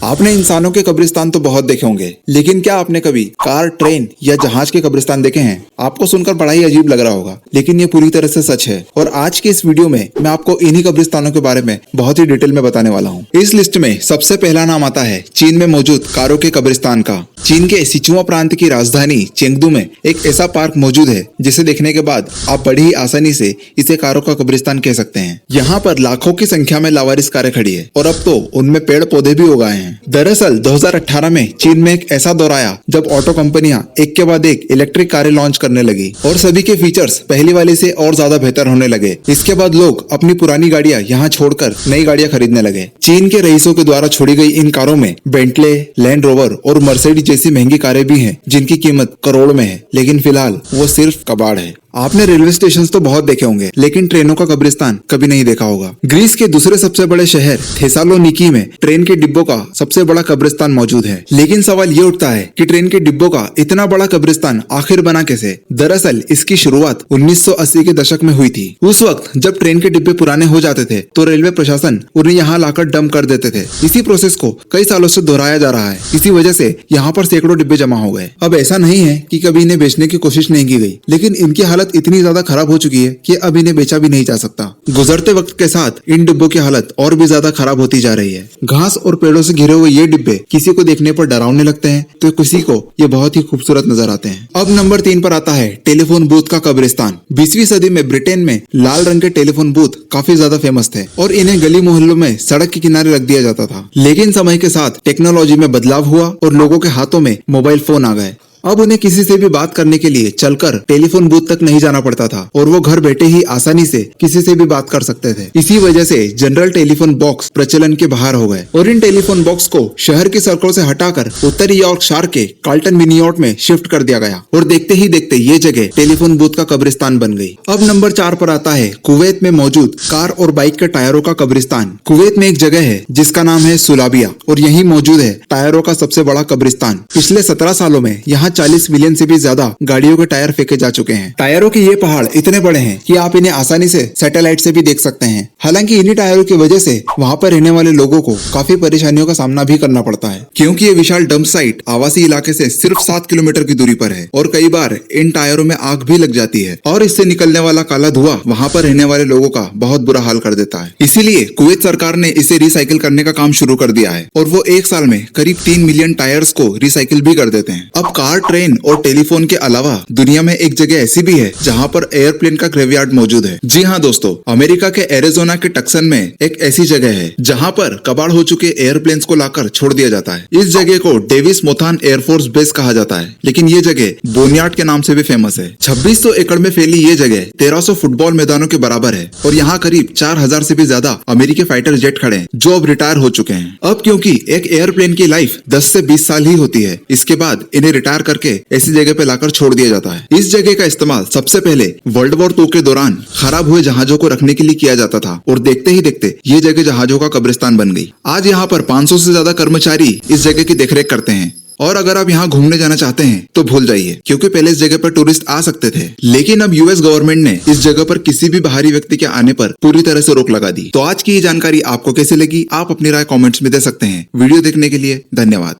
आपने इंसानों के कब्रिस्तान तो बहुत देखे होंगे, लेकिन क्या आपने कभी कार, ट्रेन या जहाज के कब्रिस्तान देखे हैं? आपको सुनकर बड़ा ही अजीब लग रहा होगा, लेकिन ये पूरी तरह से सच है। और आज के इस वीडियो में मैं आपको इन्हीं कब्रिस्तानों के बारे में बहुत ही डिटेल में बताने वाला हूँ। इस लिस्ट में सबसे पहला नाम आता है चीन में मौजूद कारों के कब्रिस्तान का। चीन के सिचुआ प्रांत की राजधानी चेंगदू में एक ऐसा पार्क मौजूद है जिसे देखने के बाद आप बड़ी ही आसानी से इसे कारों का कब्रिस्तान कह सकते हैं। यहाँ पर लाखों की संख्या में लावारिस कारें खड़ी है और अब तो उनमें पेड़ पौधे भी उगाए हैं। दरअसल 2018 में चीन में एक ऐसा दौर आया जब ऑटो कंपनियां एक के बाद एक इलेक्ट्रिक कारें लॉन्च करने लगी और सभी के फीचर्स पहली वाले से और ज्यादा बेहतर होने लगे। इसके बाद लोग अपनी पुरानी गाड़ियां यहाँ छोड़कर नई गाड़ियां खरीदने लगे। चीन के रईसों के द्वारा छोड़ी गई इन कारों में बेंटले, लैंड रोवर और मर्सिडीज जैसी महंगी कारें भी हैं जिनकी कीमत करोड़ में है, लेकिन फिलहाल वो सिर्फ कबाड़ है। आपने रेलवे स्टेशन तो बहुत देखे होंगे, लेकिन ट्रेनों का कब्रिस्तान कभी नहीं देखा होगा। ग्रीस के दूसरे सबसे बड़े शहर थेसालोनिकी में ट्रेन के डिब्बों का सबसे बड़ा कब्रिस्तान मौजूद है। लेकिन सवाल ये उठता है कि ट्रेन के डिब्बों का इतना बड़ा कब्रिस्तान आखिर बना कैसे? दरअसल इसकी शुरुआत 1980 के दशक में हुई थी। उस वक्त जब ट्रेन के डिब्बे पुराने हो जाते थे तो रेलवे प्रशासन उन्हें यहाँ लाकर डंप कर देते थे। इसी प्रोसेस को कई सालों से दोहराया जा रहा है। इसी वजह से यहाँ पर सैकड़ों डिब्बे जमा हो गए। अब ऐसा नहीं है कि कभी इन्हें बेचने की कोशिश नहीं की गई, लेकिन इनकी हालत इतनी ज्यादा खराब हो चुकी है कि अब इन्हें बेचा भी नहीं जा सकता। गुजरते वक्त के साथ इन डिब्बों की हालत और भी ज्यादा खराब होती जा रही है। घास और पेड़ों से घिरे हुए ये डिब्बे किसी को देखने पर डरावने लगते हैं तो किसी को ये बहुत ही खूबसूरत नजर आते हैं। अब नंबर 3 पर आता है टेलीफोन बूथ का कब्रिस्तान। 20वीं सदी में ब्रिटेन में लाल रंग के टेलीफोन बूथ काफी ज्यादा फेमस थे और इन्हें गली मोहल्लों में सड़क के किनारे रख दिया जाता था। लेकिन समय के साथ टेक्नोलॉजी में बदलाव हुआ और लोगों के हाथों में मोबाइल फोन आ गए। अब उन्हें किसी से भी बात करने के लिए चलकर टेलीफोन बूथ तक नहीं जाना पड़ता था और वो घर बैठे ही आसानी से किसी से भी बात कर सकते थे। इसी वजह से जनरल टेलीफोन बॉक्स प्रचलन के बाहर हो गए और इन टेलीफोन बॉक्स को शहर की सड़कों से हटाकर उत्तरी यॉर्कशायर के कार्ल्टन विनियोट में शिफ्ट कर दिया गया और देखते ही देखते ये जगह टेलीफोन बूथ का कब्रिस्तान बन गई। अब नंबर 4 पर आता है कुवैत में मौजूद कार और बाइक के टायरों का कब्रिस्तान। कुवैत में एक जगह है जिसका नाम है सुलाबिया और यही मौजूद है टायरों का सबसे बड़ा कब्रिस्तान। पिछले 17 सालों में यहाँ 40 मिलियन से भी ज्यादा गाड़ियों के टायर फेंके जा चुके हैं। टायरों के ये पहाड़ इतने बड़े हैं कि आप इन्हें आसानी से सैटेलाइट से भी देख सकते हैं। हालांकि इन्हीं टायरों की वजह से वहाँ पर रहने वाले लोगों को काफी परेशानियों का सामना भी करना पड़ता है, क्योंकि ये विशाल डंप साइट आवासीय इलाके से सिर्फ 7 किलोमीटर की दूरी पर है और कई बार इन टायरों में आग भी लग जाती है और इससे निकलने वाला काला धुआं वहाँ पर रहने वाले लोगों का बहुत बुरा हाल कर देता है। इसीलिए कुवैत सरकार ने इसे रिसाइकिल करने का काम शुरू कर दिया है और वो एक साल में करीब 3 मिलियन टायर्स को रिसाइकिल भी कर देते हैं। अब कार, ट्रेन और टेलीफोन के अलावा दुनिया में एक जगह ऐसी भी है जहां पर एयरप्लेन का ग्रेवयार्ड मौजूद है। जी हाँ दोस्तों, अमेरिका के एरिजोना के टक्सन में एक ऐसी जगह है जहां पर कबाड़ हो चुके एयरप्लेन्स को लाकर छोड़ दिया जाता है। इस जगह को डेविस मोथान एयरफोर्स बेस कहा जाता है, लेकिन ये जगह बोनयार्ड के नाम से भी फेमस है। 2600 एकड़ में फैली ये जगह 1300 फुटबॉल मैदानों के बराबर है और यहाँ करीब 4000 से भी ज्यादा अमेरिकी फाइटर जेट खड़े हैं जो अब रिटायर हो चुके हैं। अब क्योंकि एक एयरप्लेन की लाइफ 10 से 20 साल ही होती है, इसके बाद इन्हें रिटायर करके ऐसी जगह पे लाकर छोड़ दिया जाता है। इस जगह का इस्तेमाल सबसे पहले वर्ल्ड वॉर 2 के दौरान खराब हुए जहाजों को रखने के लिए किया जाता था और देखते ही देखते ये जगह जहाजों का कब्रिस्तान बन गई। आज यहाँ पर 500 से ज्यादा कर्मचारी इस जगह की देखरेख करते हैं और अगर आप यहाँ घूमने जाना चाहते हैं तो भूल जाइए, क्योंकि पहले इस जगह पर टूरिस्ट आ सकते थे, लेकिन अब यूएस गवर्नमेंट ने इस जगह पर किसी भी बाहरी व्यक्ति के आने पर पूरी तरह से रोक लगा दी। तो आज की ये जानकारी आपको कैसी लगी, आप अपनी राय कमेंट्स में दे सकते हैं। वीडियो देखने के लिए धन्यवाद।